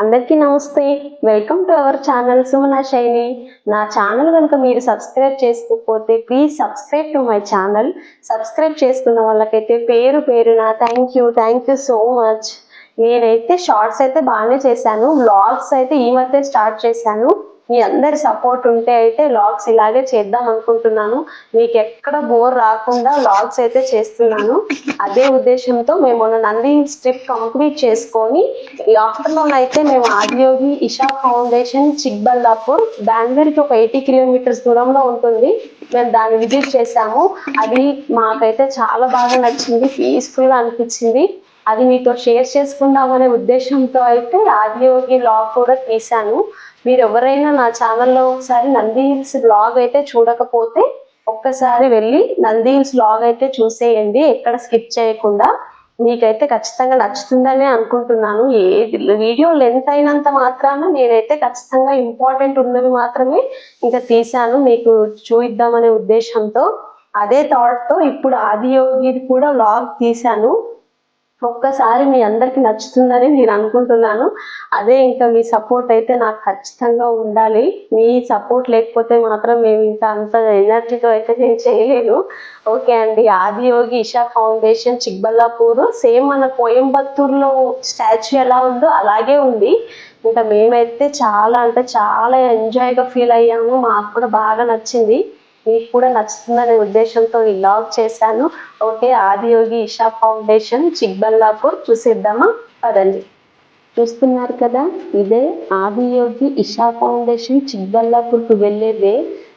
అందరికీ నమస్తే. Welcome to our channel Sumana శైలి. నా ఛానల్ కనుక మీరు సబ్స్క్రైబ్ చేసుకోకపోతే please subscribe to my channel. Subscribe చేసుకున్న వాళ్ళకైతే పేరు పేరున థ్యాంక్ యూ సో మచ్. నేనైతే షార్ట్స్ అయితే బాగానే చేశాను, వ్లాగ్స్ అయితే ఈ మధ్య స్టార్ట్ చేశాను. మీ అందరి సపోర్ట్ ఉంటే అయితే వ్లాగ్స్ ఇలాగే చేద్దాం అనుకుంటున్నాను. మీకు ఎక్కడ బోర్ రాకుండా వ్లాగ్స్ అయితే చేస్తున్నాను. అదే ఉద్దేశంతో మేము మొన్న నంది ట్రిప్ కంప్లీట్ చేసుకొని ఆఫ్టర్నూన్ అయితే మేము ఆదియోగి ఇషా ఫౌండేషన్ చిక్బల్లాపూర్ బెంగళూరుకి ఒక 80 కిలోమీటర్స్ దూరంలో ఉంటుంది. మేము దాన్ని విజిట్ చేసాము. అది మాకైతే చాలా బాగా నచ్చింది, పీస్ఫుల్ గా అనిపించింది. అది మీతో షేర్ చేసుకుందామనే ఉద్దేశంతో అయితే ఆదియోగి వ్లాగ్ కూడా తీశాను. మీరు ఎవరైనా నా ఛానల్లో ఒకసారి నంది హిల్స్ వ్లాగ్ అయితే చూడకపోతే ఒక్కసారి వెళ్ళి నంది హిల్స్ వ్లాగ్ అయితే చూసేయండి, ఎక్కడ స్కిప్ చేయకుండా. మీకైతే ఖచ్చితంగా నచ్చుతుందని అనుకుంటున్నాను. ఏ వీడియో లెంత్ అయినంత మాత్రాన నేనైతే ఖచ్చితంగా ఇంపార్టెంట్ ఉన్నవి మాత్రమే ఇంకా తీశాను మీకు చూపిద్దామనే ఉద్దేశంతో. అదే థాట్ తో ఇప్పుడు ఆదియోగి కూడా వ్లాగ్ తీశాను. ఒక్కసారి మీ అందరికి నచ్చుతుందని నేను అనుకుంటున్నాను. అదే ఇంకా మీ సపోర్ట్ అయితే నాకు ఖచ్చితంగా ఉండాలి. మీ సపోర్ట్ లేకపోతే మాత్రం మేము ఇంకా అంత ఎనర్జీతో అయితే నేను చేయలేను. ఓకే అండి. ఆదియోగి ఇషా ఫౌండేషన్ చిక్బల్లాపూర్ సేమ్ మన కోయంబత్తూరులో స్టాచ్యూ ఎలా ఉందో అలాగే ఉంది. ఇంకా మేమైతే చాలా అంటే చాలా ఎంజాయ్గా ఫీల్ అయ్యాము. మాకు కూడా బాగా నచ్చింది, మీకు కూడా నచ్చుతుందనే ఉద్దేశంతో ఈ వ్లాగ్ చేశాను. ఓకే, ఆదియోగి ఇషా ఫౌండేషన్ చిక్బల్లాపూర్ చూసేద్దామా? పదండి. చూస్తున్నారు కదా, ఇదే ఆదియోగి ఇషా ఫౌండేషన్ చిక్బల్లాపూర్కు వెళ్ళేదే.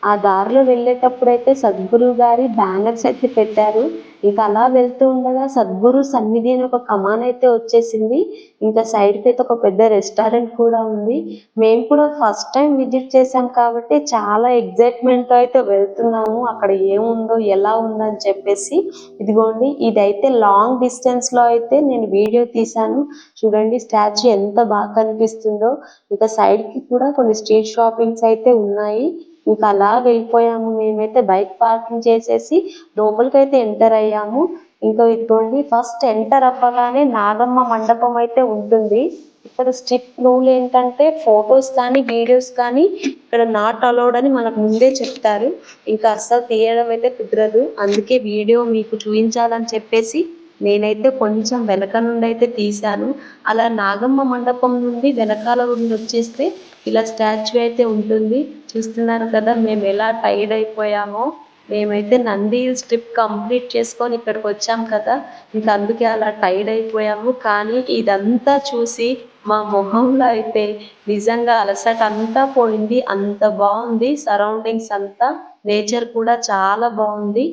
ఆ దారిలో వెళ్ళేటప్పుడైతే సద్గురు గారి బ్యానర్స్ అయితే పెట్టారు. ఇంకా అలా వెళ్తూ ఉండగా సద్గురు సన్నిధి అని ఒక కమాన్ అయితే వచ్చేసింది. ఇంకా సైడ్ కి అయితే ఒక పెద్ద రెస్టారెంట్ కూడా ఉంది. మేము కూడా ఫస్ట్ టైం విజిట్ చేసాం కాబట్టి చాలా ఎగ్జైట్మెంట్ తో అయితే వెళ్తున్నాము, అక్కడ ఏముందో ఎలా ఉందని చెప్పేసి. ఇదిగోండి, ఇదైతే లాంగ్ డిస్టెన్స్ లో అయితే నేను వీడియో తీసాను. చూడండి స్టాచ్యూ ఎంత బాగా కనిపిస్తుందో. ఇంకా సైడ్ కి కూడా కొన్ని స్ట్రీట్ షాపింగ్స్ అయితే ఉన్నాయి. ఇంకా అలా వెళ్ళిపోయాము. మేమైతే బైక్ పార్కింగ్ చేసేసి లోపలికైతే ఎంటర్ అయ్యాము. ఇంకా ఇదిగోండి, ఫస్ట్ ఎంటర్ అవ్వగానే నాగమ్మ మండపం అయితే ఉంటుంది. ఇక్కడ స్ట్రిక్ట్ రూల్ ఏంటంటే ఫొటోస్ కానీ వీడియోస్ కానీ ఇక్కడ నాట్ అలౌడ్ అని మనకు ముందే చెప్తారు. ఇంకా అస్సలు తీయడం అయితే కుదరదు. అందుకే వీడియో మీకు చూపించాలని చెప్పేసి నేనైతే కొంచెం వెనక నుండి అయితే తీశాను. అలా నాగమ్మ మండపం నుండి వెనకాల నుండి వచ్చేస్తే ఇలా స్టాచ్యూ అయితే ఉంటుంది. చూస్తున్నారు కదా మేము ఎలా టైర్డ్ అయిపోయామో. మేమైతే నంది హిల్స్ ట్రిప్ కంప్లీట్ చేసుకొని ఇక్కడికి వచ్చాం కదా, ఇంకా అందుకే అలా టైర్డ్ అయిపోయాము. కానీ ఇదంతా చూసి మా మొహంలో అయితే నిజంగా అలసట అంతా పోయింది. అంత బాగుంది సరౌండింగ్స్ అంతా, నేచర్ కూడా చాలా బాగుంది.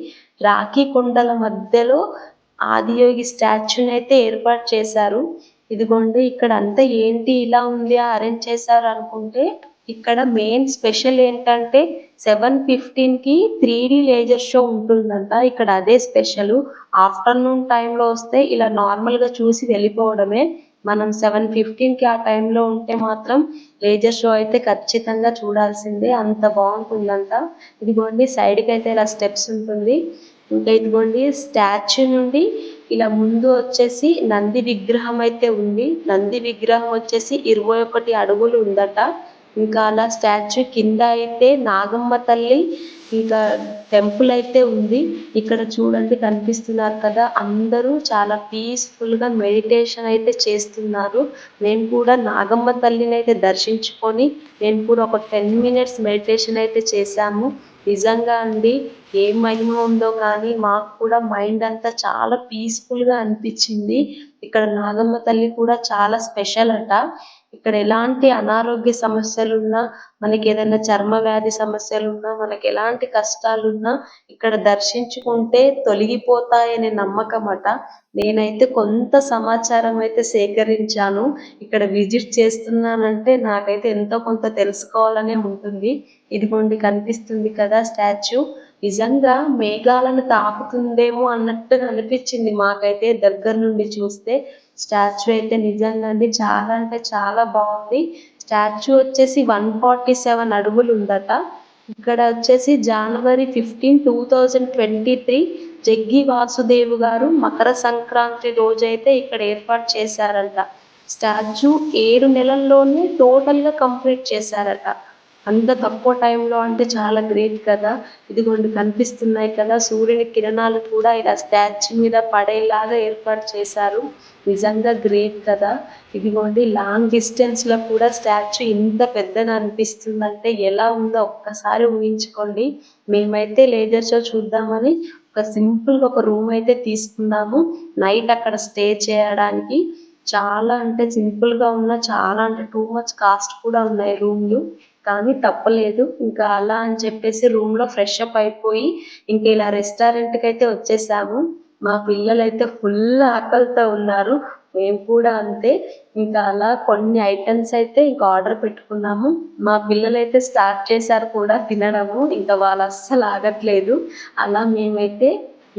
రాఖీ కొండల మధ్యలో ఆదియోగి స్టాచ్యూని అయితే ఏర్పాటు చేశారు. ఇదిగోండి, ఇక్కడ అంతా ఏంటి ఇలా ఉంది అరేంజ్ చేశారు అనుకుంటే, ఇక్కడ మెయిన్ స్పెషల్ ఏంటంటే 7:15 కి 3D లేజర్ షో ఉంటుందంట. ఇక్కడ అదే స్పెషల్. ఆఫ్టర్నూన్ టైంలో వస్తే ఇలా నార్మల్ గా చూసి వెళ్ళిపోవడమే. మనం 7:15 కి ఆ టైంలో ఉంటే మాత్రం లేజర్ షో అయితే ఖచ్చితంగా చూడాల్సిందే, అంత బాగుంటుందంట. ఇదిగోండి సైడ్ కి అయితే ఇలా స్టెప్స్ ఉంటుంది. ఇంకా ఇదిగోండి స్టాచ్యూ నుండి ఇలా ముందు వచ్చేసి నంది విగ్రహం అయితే ఉంది. నంది విగ్రహం వచ్చేసి 21 అడుగులు ఉందట. ఇంకా అలా స్టాచ్యూ కింద అయితే నాగమ్మ తల్లి ఇంకా టెంపుల్ అయితే ఉంది. ఇక్కడ చూడండి కనిపిస్తున్నారు కదా, అందరూ చాలా పీస్ఫుల్ గా మెడిటేషన్ అయితే చేస్తున్నారు. మేము కూడా నాగమ్మ తల్లిని అయితే దర్శించుకొని నేను కూడా ఒక 10 మినిట్స్ మెడిటేషన్ అయితే చేశాము. నిజంగా అండి, ఏ మహిమ ఉందో కానీ మాకు కూడా మైండ్ అంతా చాలా పీస్ఫుల్ గా అనిపించింది. ఇక్కడ నాగమ్మ తల్లి కూడా చాలా స్పెషల్ అట. ఇక్కడ ఎలాంటి అనారోగ్య సమస్యలున్నా, మనకి ఏదైనా చర్మ వ్యాధి సమస్యలున్నా, మనకి ఎలాంటి కష్టాలున్నా ఇక్కడ దర్శించుకుంటే తొలగిపోతాయనే నమ్మకం అట. నేనైతే కొంత సమాచారం అయితే సేకరించాను. ఇక్కడ విజిట్ చేస్తున్నానంటే నాకైతే ఎంతో కొంత తెలుసుకోవాలనే ఉంటుంది. ఇదిగోండి కనిపిస్తుంది కదా స్టాచ్యూ, నిజంగా మేఘాలను తాకుతుందేమో అన్నట్టు అనిపించింది మాకైతే దగ్గర నుండి చూస్తే. స్టాచ్యూ అయితే నిజంగా చాలా అంటే చాలా బాగుంది. స్టాచ్యూ వచ్చేసి 147 అడుగులు ఉందట. ఇక్కడ వచ్చేసి January 15, 2023 జగ్గి వాసుదేవ్ గారు మకర సంక్రాంతి రోజైతే ఇక్కడ ఏర్పాటు చేశారంట. స్టాచ్యూ 7 నెలల్లోనే టోటల్గా కంప్లీట్ చేశారట. అంత తక్కువ టైంలో అంటే చాలా గ్రేట్ కదా. ఇదిగోండి కనిపిస్తున్నాయి కదా, సూర్యుని కిరణాలు కూడా ఇలా స్టాచ్యూ మీద పడేలాగా ఏర్పాటు చేశారు. నిజంగా గ్రేట్ కదా. ఇదిగోండి లాంగ్ డిస్టెన్స్లో కూడా స్టాచ్యూ ఇంత పెద్దగా అనిపిస్తుందంటే ఎలా ఉందో ఒక్కసారి ఊహించుకోండి. మేమైతే లేజర్ షో చూద్దామని ఒక సింపుల్గా ఒక రూమ్ అయితే తీసుకున్నాము నైట్ అక్కడ స్టే చేయడానికి. చాలా అంటే సింపుల్గా ఉన్న చాలా అంటే టూ మచ్ కాస్ట్ కూడా ఉన్నాయి రూమ్లు, కానీ తప్పలేదు ఇంకా అలా అని చెప్పేసి రూమ్లో ఫ్రెష్ అప్ అయిపోయి ఇంక ఇలా రెస్టారెంట్కి అయితే వచ్చేసాము. మా పిల్లలైతే ఫుల్ ఆకలితో ఉన్నారు, మేము కూడా అంతే. ఇంకా అలా కొన్ని ఐటమ్స్ అయితే ఇంకా ఆర్డర్ పెట్టుకున్నాము. మా పిల్లలైతే స్టార్ట్ చేశారు కూడా తినడము, ఇంకా వాళ్ళు అస్సలు ఆగట్లేదు. అలా మేమైతే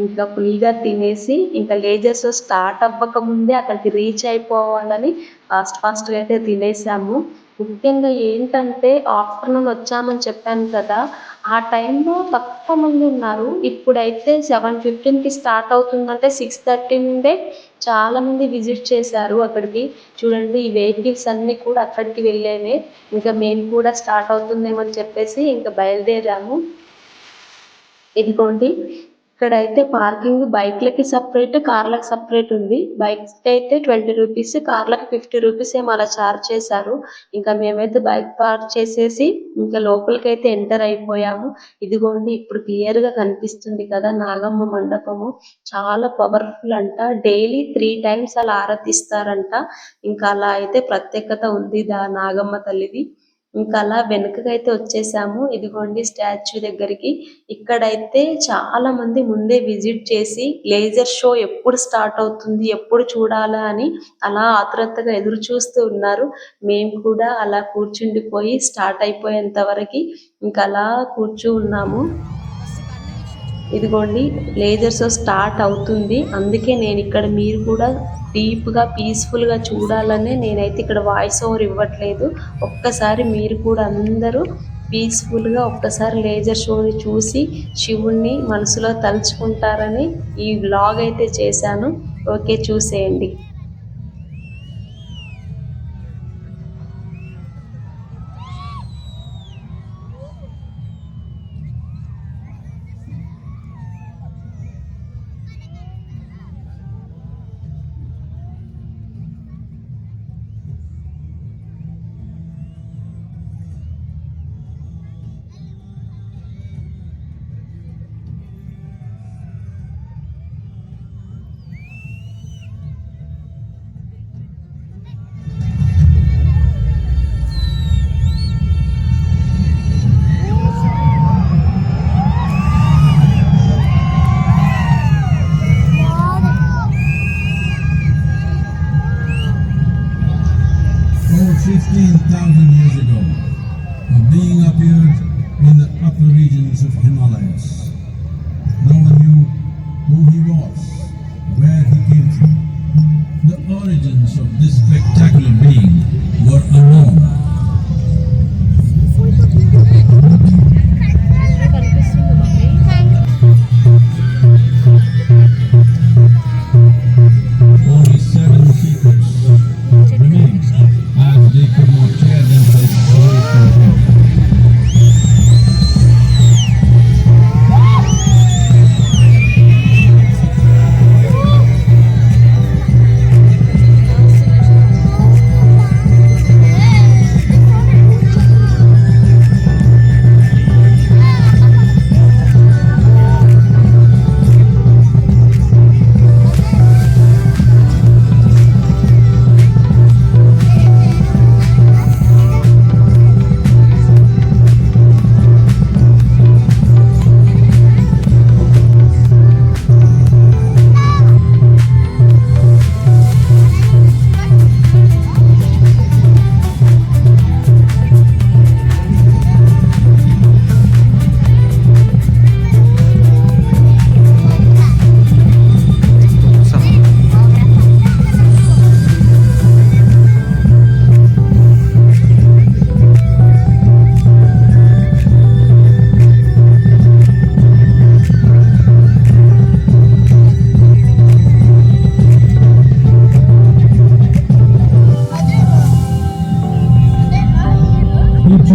ఇంకా ఫుల్గా తినేసి ఇంకా లేజర్ షో స్టార్ట్ అవ్వక ముందే అక్కడికి రీచ్ అయిపోవాలని ఫాస్ట్గా అయితే తినేసాము. ముఖ్యంగా ఏంటంటే ఆఫ్టర్నూన్ వచ్చామని చెప్పాను కదా, ఆ టైంలో తక్కువ మంది ఉన్నారు. ఇప్పుడైతే 7:15కి స్టార్ట్ అవుతుందంటే 6:30 నుండే చాలామంది విజిట్ చేశారు అక్కడికి. చూడండి ఈ వెహికల్స్ అన్నీ కూడా అక్కడికి వెళ్ళేవే. ఇంకా మేము కూడా స్టార్ట్ అవుతుందేమని చెప్పేసి ఇంకా బయలుదేరాము. ఇదిగోండి ఇక్కడైతే పార్కింగ్ బైక్లకి సపరేట్, కార్లకు సపరేట్ ఉంది. బైక్స్కి అయితే 20 రూపీస్, కార్లకు 50 రూపీస్ ఏమో అలా ఛార్జ్ చేశారు. ఇంకా మేమైతే బైక్ పార్క్ చేసేసి ఇంకా లోపలికి అయితే ఎంటర్ అయిపోయాము. ఇదిగోండి ఇప్పుడు క్లియర్గా కనిపిస్తుంది కదా నాగమ్మ మండపము, చాలా పవర్ఫుల్ అంట. డైలీ 3 times అలా ఆరాధిస్తారంట. ఇంకా అలా అయితే ప్రత్యేకత ఉంది నాగమ్మ తల్లిది. ఇంకా అలా వెనుకకైతే వచ్చేసాము. ఇదిగోండి స్టాచ్యూ దగ్గరికి. ఇక్కడైతే చాలా మంది ముందే విజిట్ చేసి లేజర్ షో ఎప్పుడు స్టార్ట్ అవుతుంది, ఎప్పుడు చూడాలా అని అలా ఆతృతగా ఎదురు చూస్తూ ఉన్నారు. మేము కూడా అలా కూర్చుండిపోయి స్టార్ట్ అయిపోయేంత వరకు ఇంకా అలా ఉన్నాము. ఇదిగోండి లేజర్ షో స్టార్ట్ అవుతుంది, అందుకే నేను ఇక్కడ మీరు కూడా డీప్గా పీస్ఫుల్గా చూడాలనే నేనైతే ఇక్కడ వాయిస్ ఓవర్ ఇవ్వట్లేదు. ఒక్కసారి మీరు కూడా అందరూ పీస్ఫుల్గా ఒక్కసారి లేజర్ షోని చూసి శివుణ్ణి మనసులో తలుచుకుంటారని ఈ వ్లాగ్ అయితే చేశాను. ఓకే, చూసేయండి. Over 15,000 years ago, a being appeared in the upper regions of Himalayas. No one knew who he was, where he came from. The origins of this spectacular being were unknown. Only 7 keepers remained, as they could not tear themselves away from him.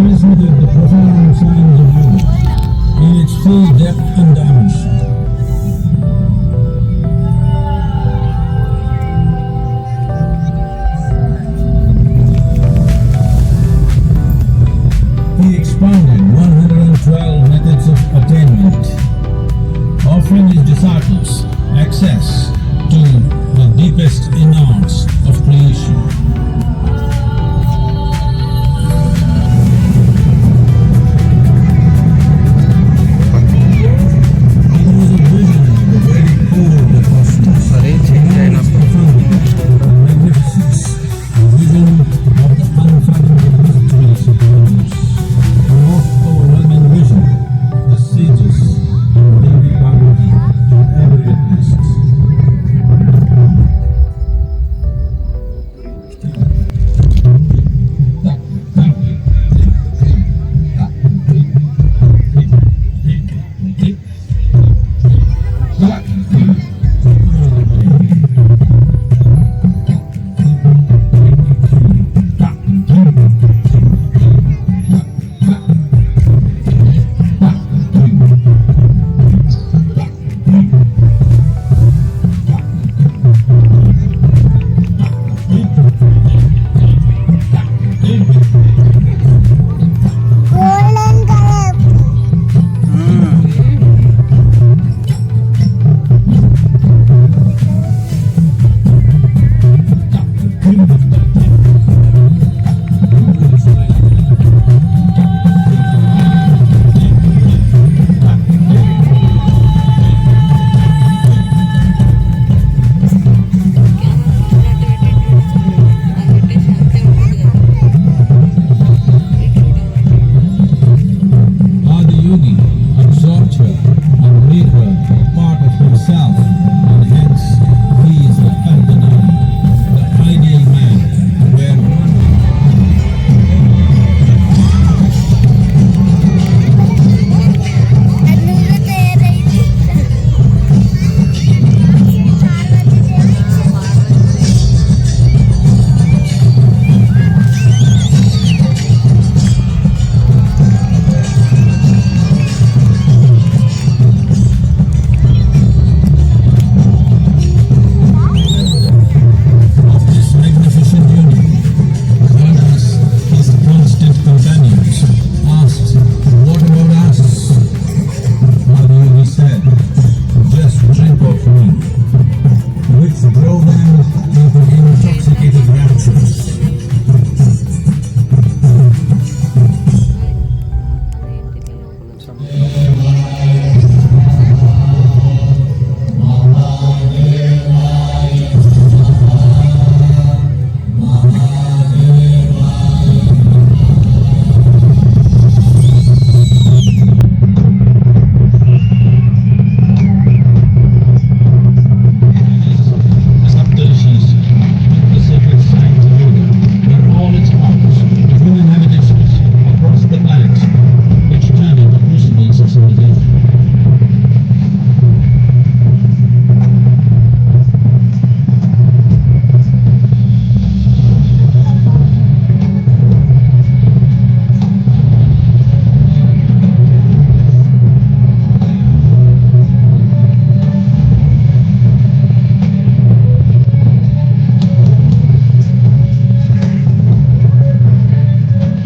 transmitted the profound signs of yoga in its full depth and dimension. He expounded 112 methods of attainment, offering his disciples access to the deepest innards of creation. It was a vision of the very core of the cosmos, its profundity and magnificence, a vision of the unfathomable mysteries of the universe, a most overwhelming vision the sages and Devi Bhagavati have ever witnessed. Yogi absorbed her and made her a part of himself, and hence he is the Ardhanari, the ideal man, where one of this magnificent union, Ganas, his constant companions, asked, "What about us?" Adi said, "Just drink of me," which drove them into intoxicated raptures. The Saptarishis, the sacred signs of yoga, were all its parts, the human habitations across the planet, which turned into crucibles of civilization.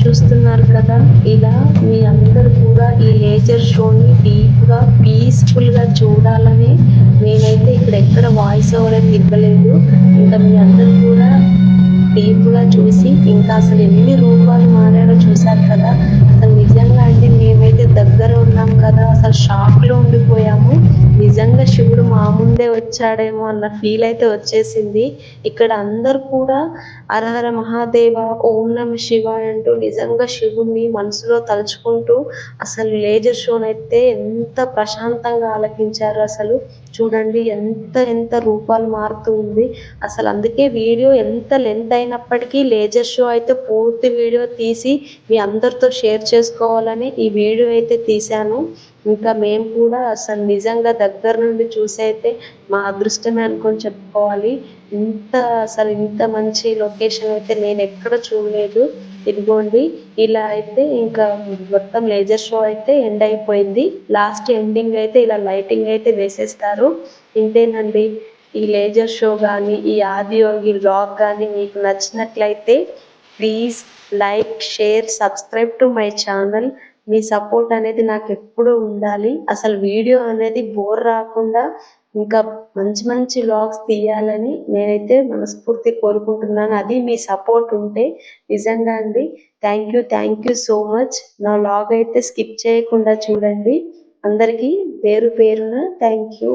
చూస్తున్నారు కదా, ఇలా మీ అందరు కూడా ఈ laser షోని డీప్గా పీస్ఫుల్గా చూడాలని నేనైతే ఇక్కడ ఎక్కడ వాయిస్ ఓవర్ అని ఇవ్వలేదు. ఇంకా మీ అందరు కూడా డీప్గా చూసి ఇంకా అసలు ఎన్ని రూపాలు మారాడో చూశారు కదా. అసలు నిజంగా అంటే మేమైతే దగ్గర ఉన్నాం కదా, అసలు షాక్లో ఉండిపోయాము. నిజంగా శివుడు మా ముందే వచ్చాడేమో అన్న ఫీల్ అయితే వచ్చేసింది. ఇక్కడ అందరు కూడా హరహర మహాదేవ, ఓం నమ శివాయ అంటూ నిజంగా శివుణ్ణి మనసులో తలుచుకుంటూ అసలు లేజర్ షోనైతే ఎంత ప్రశాంతంగా ఆలకించారు. అసలు చూడండి ఎంత ఎంత రూపాలు మారుతూ ఉంది. అసలు అందుకే వీడియో ఎంత లెంత్ అయినప్పటికీ లేజర్ షో అయితే పూర్తి వీడియో తీసి మీ అందరితో షేర్ చేసుకోవాలని ఈ వీడియో అయితే తీశాను. ఇంకా మేము కూడా అసలు నిజంగా దగ్గర నుండి చూసి అయితే మా అదృష్టమే అనుకొని చెప్పుకోవాలి. ఇంత మంచి లొకేషన్ అయితే నేను ఎక్కడ చూడలేదు. ఇదిగోండి ఇలా అయితే ఇంకా మొత్తం లేజర్ షో అయితే ఎండ్ అయిపోయింది. లాస్ట్ ఎండింగ్ అయితే ఇలా లైటింగ్ అయితే వేసేస్తారు. ఇంతేనండి. ఈ లేజర్ షో కానీ ఈ ఆదియోగి వ్లాగ్ కానీ మీకు నచ్చినట్లయితే please like, share, subscribe to my channel. Me support అనేది నాకు ఎప్పుడూ ఉండాలి. అసలు వీడియో అనేది బోర్ రాకుండా ఇంకా మంచి మంచి వ్లాగ్స్ తీయాలని నేనైతే మనస్ఫూర్తి కోరుకుంటున్నాను. అది మీ సపోర్ట్ ఉంటే నిజంగా అండి. Thank you so much. నా వ్లాగ్ అయితే స్కిప్ చేయకుండా చూడండి. అందరికీ పేరు పేరున థ్యాంక్ యూ.